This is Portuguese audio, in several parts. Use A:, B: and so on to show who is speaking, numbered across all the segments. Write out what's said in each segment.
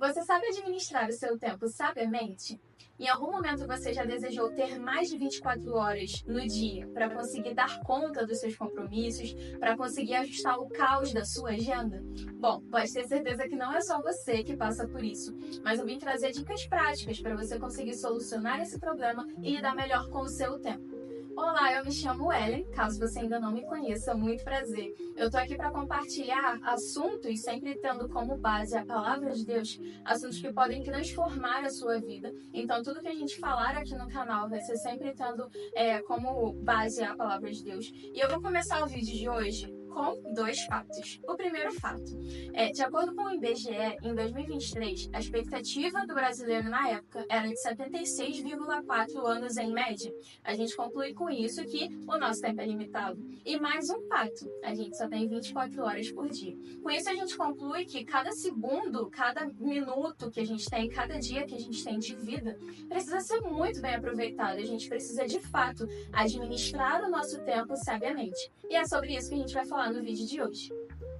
A: Você sabe administrar o seu tempo sabiamente? Em algum momento você já desejou ter mais de 24 horas no dia para conseguir dar conta dos seus compromissos, para conseguir ajustar o caos da sua agenda? Bom, pode ter certeza que não é só você que passa por isso, mas eu vim trazer dicas práticas para você conseguir solucionar esse problema e lidar melhor com o seu tempo. Olá, eu me chamo Ellen, caso você ainda não me conheça, muito prazer. Eu tô aqui para compartilhar assuntos sempre tendo como base a palavra de Deus, assuntos que podem transformar a sua vida. Então, tudo que a gente falar aqui no canal vai ser sempre tendo como base a palavra de Deus. E eu vou começar o vídeo de hoje com dois fatos. O primeiro fato de acordo com o IBGE, em 2023, a expectativa do brasileiro na época era de 76,4 anos em média. A gente conclui com isso que o nosso tempo é limitado. E mais um fato, a gente só tem 24 horas por dia. Com isso a gente conclui que cada segundo, cada minuto que a gente tem, cada dia que a gente tem de vida, precisa ser muito bem aproveitado. A gente precisa, de fato, administrar o nosso tempo sabiamente. E é sobre isso que a gente vai falar no vídeo de hoje.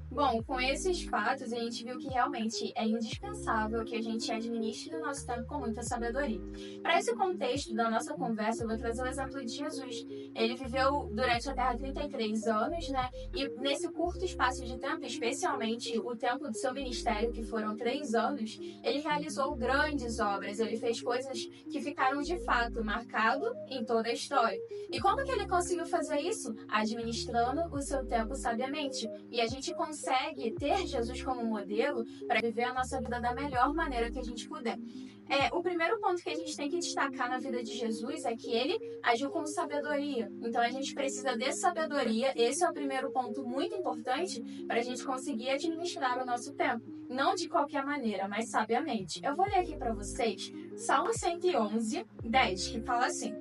A: Bom, com esses fatos, a gente viu que realmente é indispensável que a gente administre o nosso tempo com muita sabedoria. Para esse contexto da nossa conversa, eu vou trazer o exemplo de Jesus. Ele viveu durante a Terra 33 anos, né? E nesse curto espaço de tempo, especialmente o tempo do seu ministério, que foram 3 anos, ele realizou grandes obras, ele fez coisas que ficaram de fato marcado em toda a história. E como que ele conseguiu fazer isso? Administrando o seu tempo sabiamente. E a gente consegue ter Jesus como modelo para viver a nossa vida da melhor maneira que a gente puder. O primeiro ponto que a gente tem que destacar na vida de Jesus é que ele agiu com sabedoria. Então a gente precisa de sabedoria. Esse é o primeiro ponto muito importante para a gente conseguir administrar o nosso tempo. Não de qualquer maneira, mas sabiamente. Eu vou ler aqui para vocês Salmo 111, 10, que fala assim: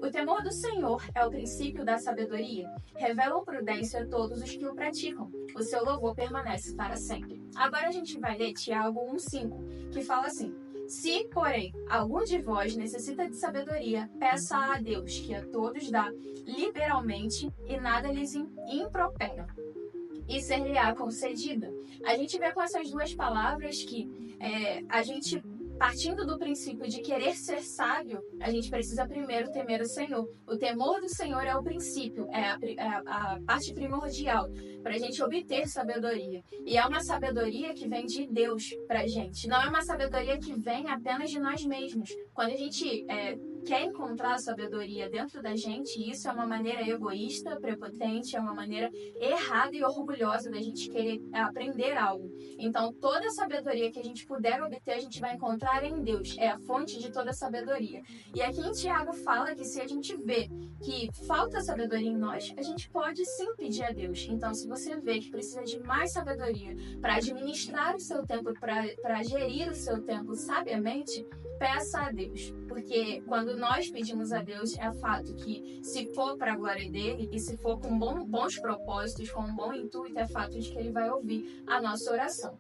A: o temor do Senhor é o princípio da sabedoria. Revelam prudência a todos os que o praticam. O seu louvor permanece para sempre. Agora a gente vai ler Tiago 1,5, que fala assim: se, porém, algum de vós necessita de sabedoria, peça a Deus, que a todos dá liberalmente e nada lhes impropera, e ser-lhe-á concedida. A gente vê com essas duas palavras que a gente, partindo do princípio de querer ser sábio, a gente precisa primeiro temer o Senhor. O temor do Senhor é o princípio, a parte primordial para a gente obter sabedoria. E é uma sabedoria que vem de Deus para a gente. Não é uma sabedoria que vem apenas de nós mesmos. Quando a gente quer encontrar a sabedoria dentro da gente, isso é uma maneira egoísta, prepotente, é uma maneira errada e orgulhosa da gente querer aprender algo. Então, toda a sabedoria que a gente puder obter, a gente vai encontrar em Deus. É a fonte de toda a sabedoria. E aqui em Tiago fala que se a gente vê que falta sabedoria em nós, a gente pode sim pedir a Deus. Então, se você vê que precisa de mais sabedoria para administrar o seu tempo, para gerir o seu tempo sabiamente, peça a Deus. Porque quando nós pedimos a Deus, é fato que, se for para a glória dele e se for com bons propósitos, com um bom intuito, é fato de que ele vai ouvir a nossa oração.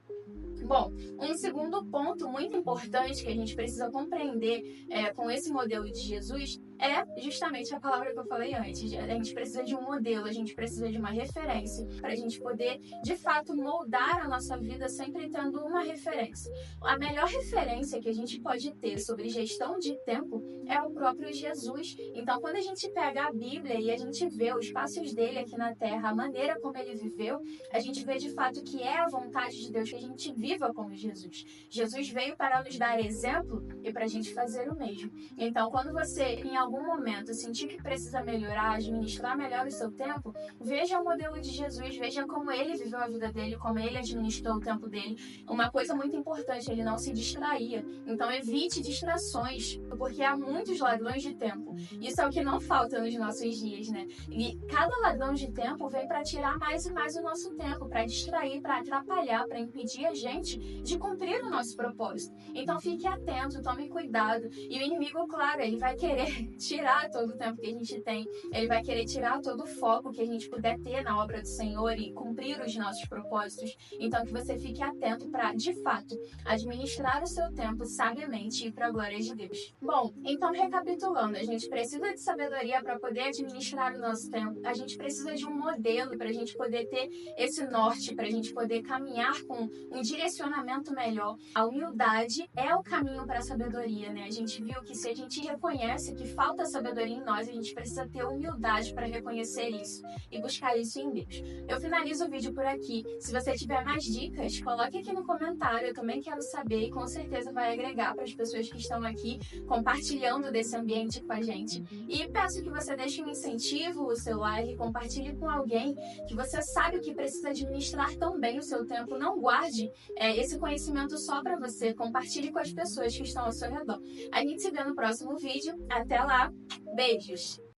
A: Bom, um segundo ponto muito importante que a gente precisa compreender com esse modelo de Jesus é justamente a palavra que eu falei antes. A gente precisa de um modelo, a gente precisa de uma referência para a gente poder, de fato, moldar a nossa vida sempre tendo uma referência. A melhor referência que a gente pode ter sobre gestão de tempo é o próprio Jesus. Então, quando a gente pega a Bíblia e a gente vê os passos dele aqui na Terra, a maneira como ele viveu, a gente vê de fato que é a vontade de Deus que a gente viva como Jesus. Jesus veio para nos dar exemplo e para a gente fazer o mesmo. Então, quando você, em algum momento, sentir que precisa melhorar, administrar melhor o seu tempo, veja o modelo de Jesus, veja como ele viveu a vida dele, como ele administrou o tempo dele. Uma coisa muito importante, ele não se distraía. Então, evite distrações, porque há muitos ladrões de tempo. Isso é o que não falta nos nossos dias, né? E cada ladrão de tempo vem para tirar mais e mais o nosso tempo, para distrair, para atrapalhar, para impedir a gente de cumprir o nosso propósito. Então, fique atento, tome cuidado. E o inimigo, claro, ele vai querer tirar todo o tempo que a gente tem, ele vai querer tirar todo o foco que a gente puder ter na obra do Senhor e cumprir os nossos propósitos. Então, que você fique atento para, de fato, administrar o seu tempo sabiamente e para a glória de Deus. Bom, então recapitulando, a gente precisa de sabedoria para poder administrar o nosso tempo, a gente precisa de um modelo para a gente poder ter esse norte, para a gente poder caminhar com um direcionamento melhor. A humildade é o caminho para a sabedoria, né? A gente viu que se a gente reconhece que falta sabedoria em nós, a gente precisa ter humildade para reconhecer isso e buscar isso em Deus. Eu finalizo o vídeo por aqui. Se você tiver mais dicas, coloque aqui no comentário, eu também quero saber e com certeza vai agregar para as pessoas que estão aqui compartilhando desse ambiente com a gente. E peço que você deixe um incentivo, o seu like, compartilhe com alguém que você sabe que precisa administrar tão bem o seu tempo. Não guarde esse conhecimento só para você, compartilhe com as pessoas que estão ao seu redor. A gente se vê no próximo vídeo. Até lá, beijos!